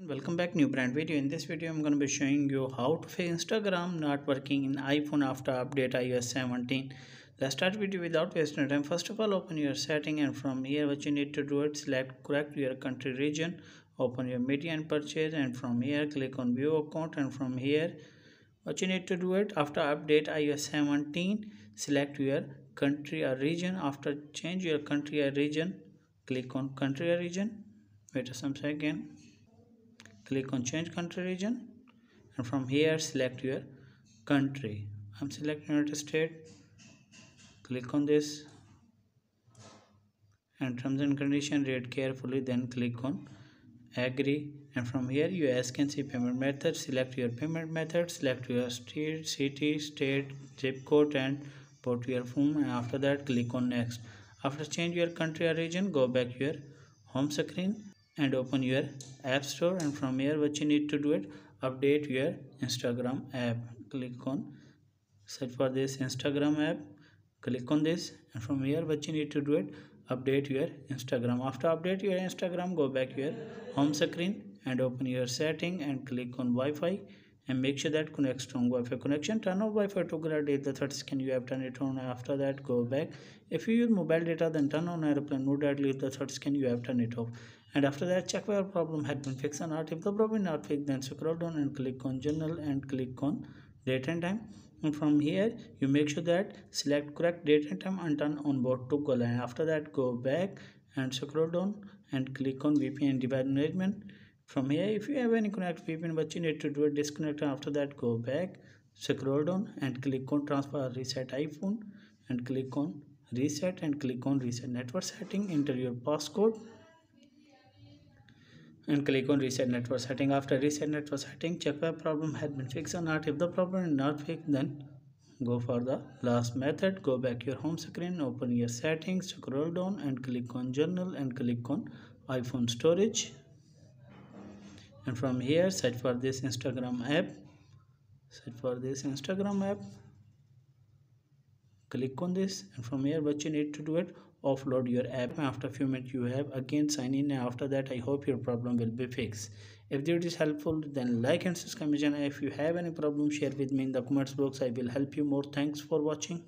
Welcome back, new brand video. In this video I'm going to be showing you how to fix Instagram not working in iPhone after update iOS 17. Let's start video without wasting time. First of all, open your setting, and from here what you need to do it, select correct your country region, open your media and purchase, and from here click on view account, and from here what you need to do it, after update iOS 17 select your country or region. After change your country or region, click on country or region, wait some second, click on change country region, and from here select your country. I'm selecting United States, click on this, and terms and condition read carefully, then click on agree, and from here you can see payment method. Select your payment method, select your state, city, state, zip code, and put your phone, and after that click on next. After change your country or region, go back your home screen and open your app store, and from here what you need to do it, update your Instagram app. Click on search for this Instagram app, click on this, and from here what you need to do it, update your Instagram. After update your Instagram, go back your home screen and open your setting and click on Wi-Fi, and make sure that connect strong Wi-Fi connection. Turn off Wi-Fi to date the 30 second you have turned it on. After that, go back. If you use mobile data, then turn on airplane mode at least the 30 second you have turned it off. And after that, check whether problem had been fixed or not. If the problem is not fixed, then scroll down and click on journal and click on date and time, and from here you make sure that select correct date and time and turn on board to go line. After that, go back and scroll down and click on VPN device management. From here, if you have any connect VPN, what you need to do is disconnect, and after that go back, scroll down and click on transfer reset iPhone, and click on reset and click on reset network setting. Enter your passcode and click on reset network setting. After reset network setting, check whether problem has been fixed or not. If the problem is not fixed, then go for the last method. Go back your home screen, open your settings, scroll down and click on journal and click on iPhone storage, and from here search for this Instagram app. Click on this, and from here what you need to do it, offload your app. After a few minutes you have again sign in, and after that I hope your problem will be fixed. If this is helpful, then like and subscribe my channel. If you have any problem, share with me in the comments box. I will help you more. Thanks for watching.